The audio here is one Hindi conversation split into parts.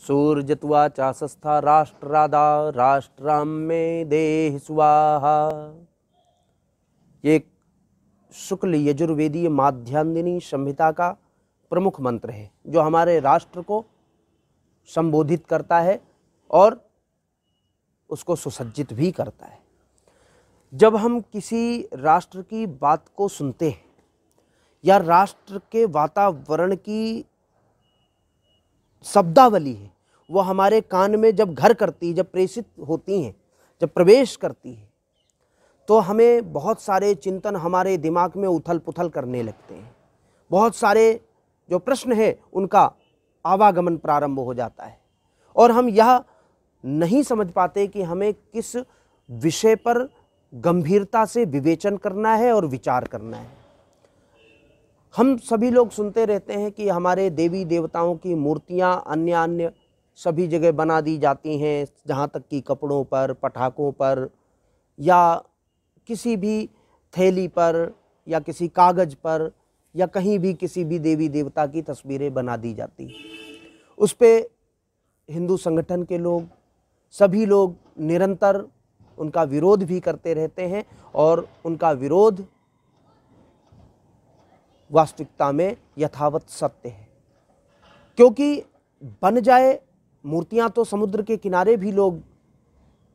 सूर्यत्वा चाशस्था राष्ट्रादा राष्ट्राम में देह स्वाहा। ये शुक्ल यजुर्वेदीय माध्यान्दिनी संहिता का प्रमुख मंत्र है जो हमारे राष्ट्र को संबोधित करता है और उसको सुसज्जित भी करता है। जब हम किसी राष्ट्र की बात को सुनते हैं या राष्ट्र के वातावरण की शब्दावली है वो हमारे कान में जब घर करती है, जब प्रेषित होती हैं, जब प्रवेश करती है, तो हमें बहुत सारे चिंतन हमारे दिमाग में उथल पुथल करने लगते हैं। बहुत सारे जो प्रश्न है उनका आवागमन प्रारंभ हो जाता है और हम यह नहीं समझ पाते कि हमें किस विषय पर गंभीरता से विवेचन करना है और विचार करना है। हम सभी लोग सुनते रहते हैं कि हमारे देवी देवताओं की मूर्तियां अन्य अन्य सभी जगह बना दी जाती हैं, जहाँ तक कि कपड़ों पर, पटाखों पर या किसी भी थैली पर या किसी कागज़ पर या कहीं भी किसी भी देवी देवता की तस्वीरें बना दी जाती हैं। उस पर हिंदू संगठन के लोग, सभी लोग निरंतर उनका विरोध भी करते रहते हैं और उनका विरोध वास्तविकता में यथावत सत्य है। क्योंकि बन जाए मूर्तियां तो समुद्र के किनारे भी लोग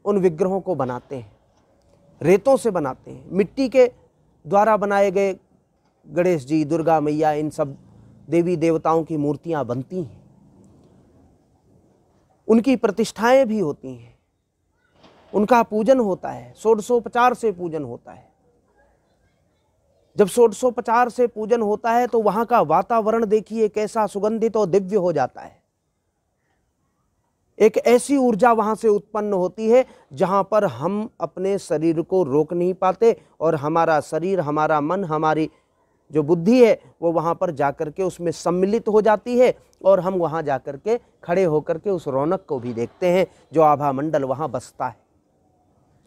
उन विग्रहों को बनाते हैं, रेतों से बनाते हैं। मिट्टी के द्वारा बनाए गए गणेश जी, दुर्गा मैया, इन सब देवी देवताओं की मूर्तियां बनती हैं, उनकी प्रतिष्ठाएं भी होती हैं, उनका पूजन होता है, षोडशोपचार से पूजन होता है। जब षोडशोपचार से पूजन होता है तो वहां का वातावरण देखिए कैसा सुगंधित और दिव्य हो जाता है। एक ऐसी ऊर्जा वहां से उत्पन्न होती है जहां पर हम अपने शरीर को रोक नहीं पाते और हमारा शरीर, हमारा मन, हमारी जो बुद्धि है वो वहां पर जाकर के उसमें सम्मिलित हो जाती है और हम वहां जाकर के खड़े होकर के उस रौनक को भी देखते हैं जो आभा मंडल वहां बसता है।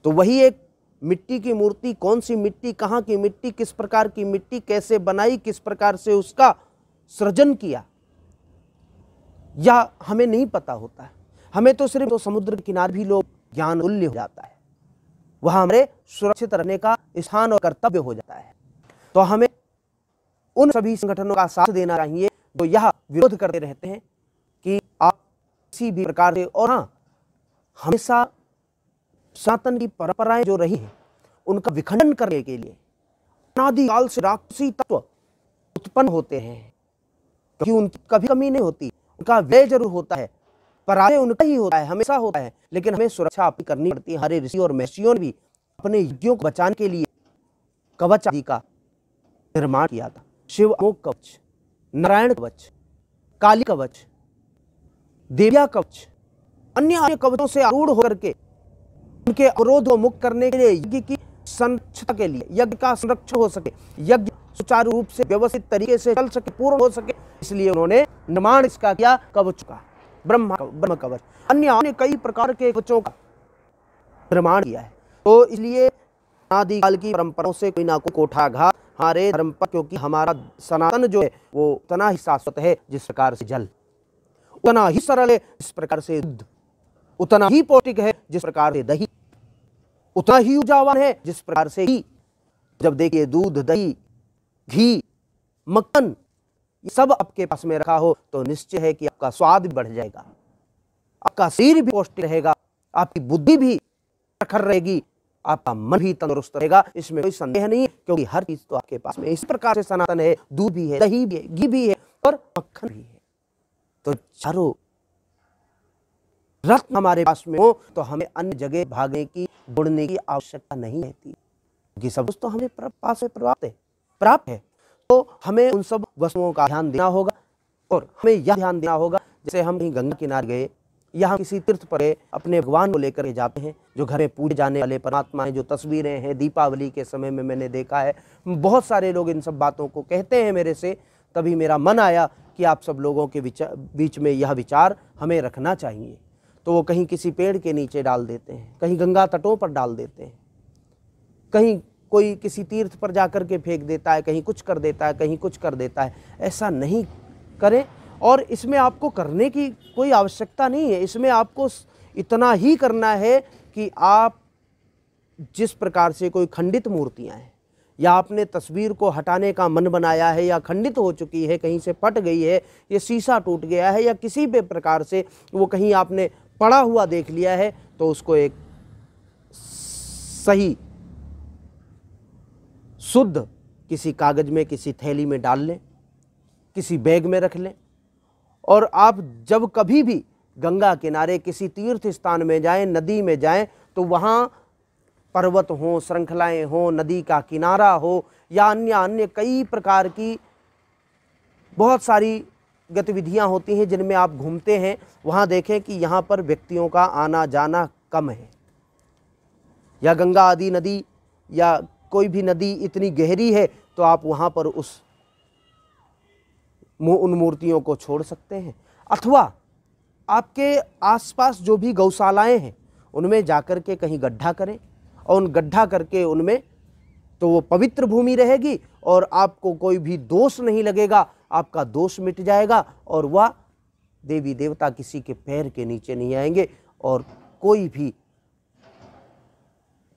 तो वही एक मिट्टी की मूर्ति, कौन सी मिट्टी, कहाँ की मिट्टी, किस प्रकार की मिट्टी, कैसे बनाई, किस प्रकार से उसका सृजन किया, या हमें नहीं पता होता है। हमें तो सिर्फ तो समुद्र के किनारे भी लोग ज्ञान तुल्य हो जाता है, वहां हमारे सुरक्षित रहने का स्थान और कर्तव्य हो जाता है। तो हमें उन सभी संगठनों का साथ देना चाहिए जो यह विरोध करते रहते हैं कि आप किसी भी प्रकार से, और हाँ, हमेशा सनातन की परंपराएं जो रही हैं उनका विखंडन करने के लिए अनादिकाल से राक्षसी तत्व उत्पन्न होते हैं, क्योंकि उनकी कभी कमी नहीं होती, उनका व्यय जरूर होता है, पराजय उनका ही होता है, हमेशा होता है, लेकिन हमें सुरक्षा अपनी करनी पड़ती है। हमारे ऋषि और महर्षियों ने भी अपने यज्ञों को बचाने के लिए कवच आदि का निर्माण किया था। शिव अमोघ कवच, नारायण कवच, काली कवच, देविया कवच, अन्य कवचों से आरूढ़ होकर के उनके अवरोध को मुक्त करने के लिए, यज्ञ की संरक्षण के लिए, यज्ञ का संरक्षण हो सके, यज्ञ सुचारू रूप से व्यवस्थित तरीके से चल सके, पूर्ण हो सके, इसलिए उन्होंने निर्माण इसका किया कवच का, ब्रह्म कवच, अन्य कई प्रकार के कवचों का निर्माण किया है। तो इसलिए आदिकाल की परंपराओं से कोई ना कोई कोठाघात हमारे धर्म पर, क्योंकि हमारा सनातन जो है वो उतना ही शाश्वत है जिस प्रकार से जल, उतना ही सरल है जिस प्रकार से दूध, उतना ही पौष्टिक है जिस प्रकार से दही, उतना ही ऊर्जावान है जिस प्रकार से घी। जब देखिए दूध, दही, घी, मक्खन ये सब आपके पास में रखा हो तो निश्चय है कि आपका स्वाद भी बढ़ जाएगा, आपका शरीर भी पौष्टिक रहेगा, आपकी बुद्धि भी प्रखर रहेगी, आपका मन भी तंदुरुस्त रहेगा, इसमें कोई संदेह नहीं है, क्योंकि हर चीज तो आपके पास में इस प्रकार से सनातन है। दूध भी है, दही भी है, घी भी है और मक्खन भी है। तो चारों रत्न हमारे पास में हो तो हमें अन्य जगह भागने की, ढूंढने की आवश्यकता नहीं रहती, क्योंकि सब कुछ तो हमें पास में प्राप्त है। तो हमें उन सब वस्तुओं का ध्यान देना होगा और हमें यह ध्यान देना होगा, जैसे हम कहीं गंगा किनारे गए या हम किसी तीर्थ पर अपने भगवान को लेकर के जाते हैं, जो घर में पूजे जाने वाले परमात्मा हैं, जो तस्वीरें हैं, दीपावली के समय में मैंने देखा है बहुत सारे लोग इन सब बातों को कहते हैं मेरे से, तभी मेरा मन आया कि आप सब लोगों के बीच में यह विचार हमें रखना चाहिए। तो वो कहीं किसी पेड़ के नीचे डाल देते हैं, कहीं गंगा तटों पर डाल देते हैं, कहीं कोई किसी तीर्थ पर जाकर के फेंक देता है, कहीं कुछ कर देता है, कहीं कुछ कर देता है। ऐसा नहीं करें और इसमें आपको करने की कोई आवश्यकता नहीं है। इसमें आपको इतना ही करना है कि आप जिस प्रकार से कोई खंडित मूर्तियां हैं या आपने तस्वीर को हटाने का मन बनाया है या खंडित हो चुकी है, कहीं से फट गई है, ये शीशा टूट गया है या किसी भी प्रकार से वो कहीं आपने पड़ा हुआ देख लिया है, तो उसको एक सही शुद्ध किसी कागज में, किसी थैली में डाल लें, किसी बैग में रख लें। और आप जब कभी भी गंगा किनारे किसी तीर्थ स्थान में जाएं, नदी में जाएं, तो वहाँ पर्वत हो, श्रृंखलाएं हो, नदी का किनारा हो या अन्य अन्य कई प्रकार की बहुत सारी गतिविधियां होती हैं जिनमें आप घूमते हैं, वहाँ देखें कि यहाँ पर व्यक्तियों का आना जाना कम है। या गंगा आदि नदी या कोई भी नदी इतनी गहरी है तो आप वहाँ पर उन मूर्तियों को छोड़ सकते हैं। अथवा आपके आसपास जो भी गौशालाएं हैं उनमें जाकर के कहीं गड्ढा करें और उन गड्ढा करके उनमें, तो वो पवित्र भूमि रहेगी और आपको कोई भी दोष नहीं लगेगा, आपका दोष मिट जाएगा और वह देवी देवता किसी के पैर के नीचे नहीं आएंगे और कोई भी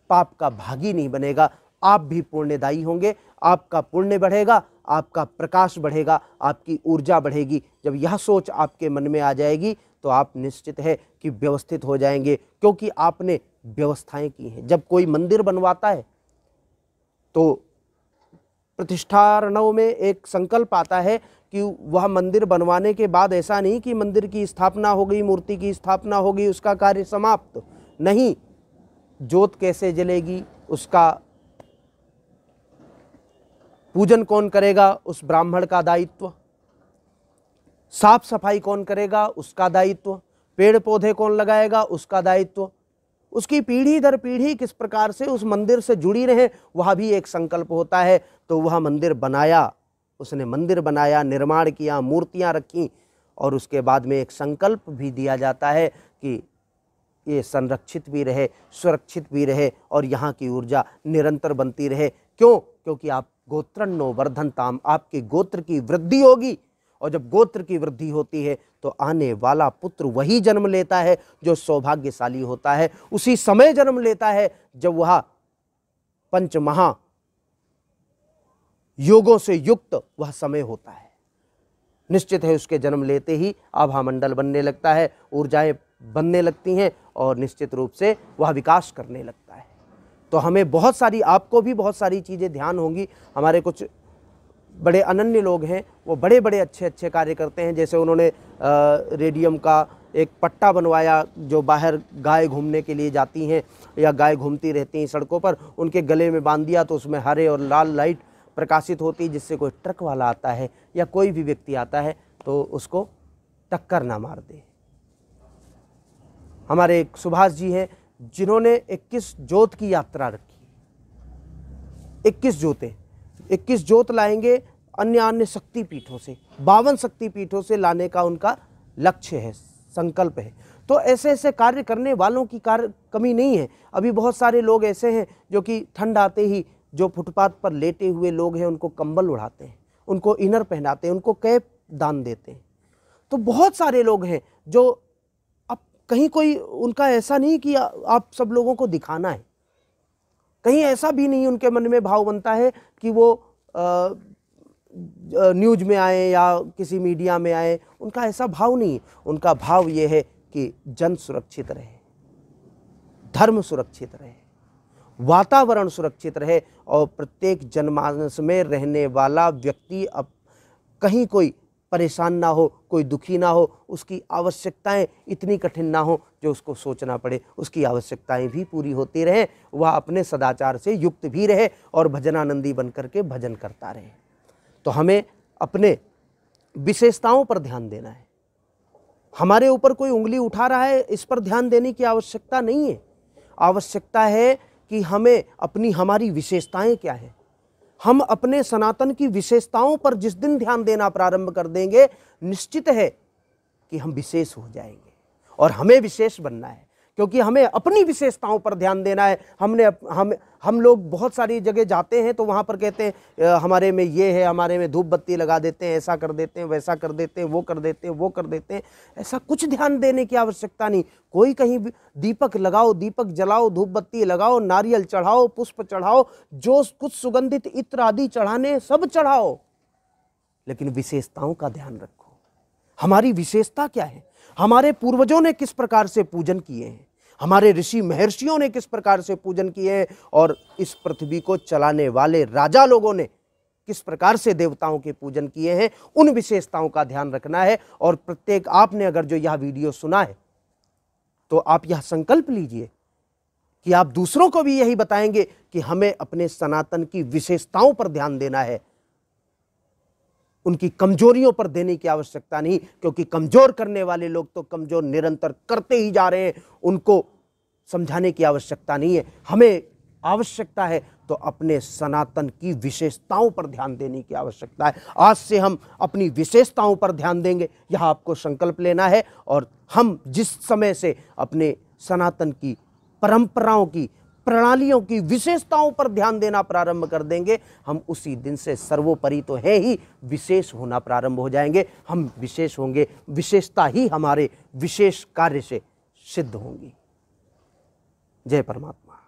पाप का भागी नहीं बनेगा। आप भी पुण्यदायी होंगे, आपका पुण्य बढ़ेगा, आपका प्रकाश बढ़ेगा, आपकी ऊर्जा बढ़ेगी। जब यह सोच आपके मन में आ जाएगी तो आप निश्चित है कि व्यवस्थित हो जाएंगे, क्योंकि आपने व्यवस्थाएं की हैं। जब कोई मंदिर बनवाता है तो प्रतिष्ठारणव में एक संकल्प आता है कि वह मंदिर बनवाने के बाद ऐसा नहीं कि मंदिर की स्थापना हो गई, मूर्ति की स्थापना हो गई, उसका कार्य समाप्त नहीं। ज्योत कैसे जलेगी, उसका पूजन कौन करेगा, उस ब्राह्मण का दायित्व। साफ सफाई कौन करेगा, उसका दायित्व। पेड़ पौधे कौन लगाएगा, उसका दायित्व। उसकी पीढ़ी दर पीढ़ी किस प्रकार से उस मंदिर से जुड़ी रहे, वह भी एक संकल्प होता है। तो वह मंदिर बनाया, उसने मंदिर बनाया, निर्माण किया, मूर्तियां रखी और उसके बाद में एक संकल्प भी दिया जाता है कि ये संरक्षित भी रहे, सुरक्षित भी रहे और यहाँ की ऊर्जा निरंतर बनती रहे। क्यों? क्योंकि आप गोत्रन्नो वर्धनताम, आपके गोत्र की वृद्धि होगी और जब गोत्र की वृद्धि होती है तो आने वाला पुत्र वही जन्म लेता है जो सौभाग्यशाली होता है। उसी समय जन्म लेता है जब वह पंचमहा योगों से युक्त वह समय होता है। निश्चित है उसके जन्म लेते ही आभामंडल बनने लगता है, ऊर्जाएं बनने लगती हैं और निश्चित रूप से वह विकास करने लगता है। तो हमें बहुत सारी, आपको भी बहुत सारी चीज़ें ध्यान होंगी। हमारे कुछ बड़े अनन्य लोग हैं, वो बड़े बड़े अच्छे अच्छे कार्य करते हैं। जैसे उन्होंने रेडियम का एक पट्टा बनवाया, जो बाहर गाय घूमने के लिए जाती हैं या गाय घूमती रहती हैं सड़कों पर, उनके गले में बांध दिया तो उसमें हरे और लाल लाइट प्रकाशित होती, जिससे कोई ट्रक वाला आता है या कोई भी व्यक्ति आता है तो उसको टक्कर ना मार दे। हमारे एक सुभाष जी हैं जिन्होंने 21 जोत की यात्रा रखी। 21 जोतें, 21 जोत लाएंगे अन्य अन्य शक्तिपीठों से, 52 शक्तिपीठों से लाने का उनका लक्ष्य है, संकल्प है। तो ऐसे ऐसे कार्य करने वालों की कमी नहीं है। अभी बहुत सारे लोग ऐसे हैं जो कि ठंड आते ही जो फुटपाथ पर लेटे हुए लोग हैं उनको कंबल उड़ाते हैं, उनको इनर पहनाते हैं, उनको कैप दान देते हैं। तो बहुत सारे लोग हैं जो, अब कहीं कोई उनका ऐसा नहीं कि आप सब लोगों को दिखाना है, कहीं ऐसा भी नहीं उनके मन में भाव बनता है कि वो न्यूज में आए या किसी मीडिया में आए, उनका ऐसा भाव नहीं है। उनका भाव ये है कि जन सुरक्षित रहे, धर्म सुरक्षित रहे, वातावरण सुरक्षित रहे और प्रत्येक जनमानस में रहने वाला व्यक्ति अब कहीं कोई परेशान ना हो, कोई दुखी ना हो, उसकी आवश्यकताएं इतनी कठिन ना हो जो उसको सोचना पड़े, उसकी आवश्यकताएं भी पूरी होती रहे, वह अपने सदाचार से युक्त भी रहे और भजनानंदी बन करके भजन करता रहे। तो हमें अपने विशेषताओं पर ध्यान देना है। हमारे ऊपर कोई उंगली उठा रहा है, इस पर ध्यान देने की आवश्यकता नहीं है। आवश्यकता है कि हमें अपनी, हमारी विशेषताएं क्या है। हम अपने सनातन की विशेषताओं पर जिस दिन ध्यान देना प्रारंभ कर देंगे, निश्चित है कि हम विशेष हो जाएंगे और हमें विशेष बनना है। क्योंकि हमें अपनी विशेषताओं पर ध्यान देना है। हम लोग बहुत सारी जगह जाते हैं तो वहाँ पर कहते हैं हमारे में ये है, हमारे में धूप बत्ती लगा देते हैं, ऐसा कर देते हैं, वैसा कर देते हैं, वो कर देते हैं, वो कर देते हैं। ऐसा कुछ ध्यान देने की आवश्यकता नहीं। कोई कहीं दीपक लगाओ, दीपक जलाओ, धूप बत्ती लगाओ, नारियल चढ़ाओ, पुष्प चढ़ाओ, जो कुछ सुगंधित इत्र आदि चढ़ाने सब चढ़ाओ, लेकिन विशेषताओं का ध्यान रखो। हमारी विशेषता क्या है? हमारे पूर्वजों ने किस प्रकार से पूजन किए हैं, हमारे ऋषि महर्षियों ने किस प्रकार से पूजन किए हैं, और इस पृथ्वी को चलाने वाले राजा लोगों ने किस प्रकार से देवताओं के पूजन किए हैं, उन विशेषताओं का ध्यान रखना है। और प्रत्येक आपने अगर जो यह वीडियो सुना है तो आप यह संकल्प लीजिए कि आप दूसरों को भी यही बताएंगे कि हमें अपने सनातन की विशेषताओं पर ध्यान देना है, उनकी कमजोरियों पर देने की आवश्यकता नहीं, क्योंकि कमजोर करने वाले लोग तो कमजोर निरंतर करते ही जा रहे हैं, उनको समझाने की आवश्यकता नहीं है। हमें आवश्यकता है तो अपने सनातन की विशेषताओं पर ध्यान देने की आवश्यकता है। आज से हम अपनी विशेषताओं पर ध्यान देंगे, यह आपको संकल्प लेना है। और हम जिस समय से अपने सनातन की परंपराओं की, प्रणालियों की, विशेषताओं पर ध्यान देना प्रारंभ कर देंगे, हम उसी दिन से सर्वोपरि तो है ही विशेष होना प्रारंभ हो जाएंगे। हम विशेष होंगे, विशेषता ही हमारे विशेष कार्य से सिद्ध होंगी। जय परमात्मा।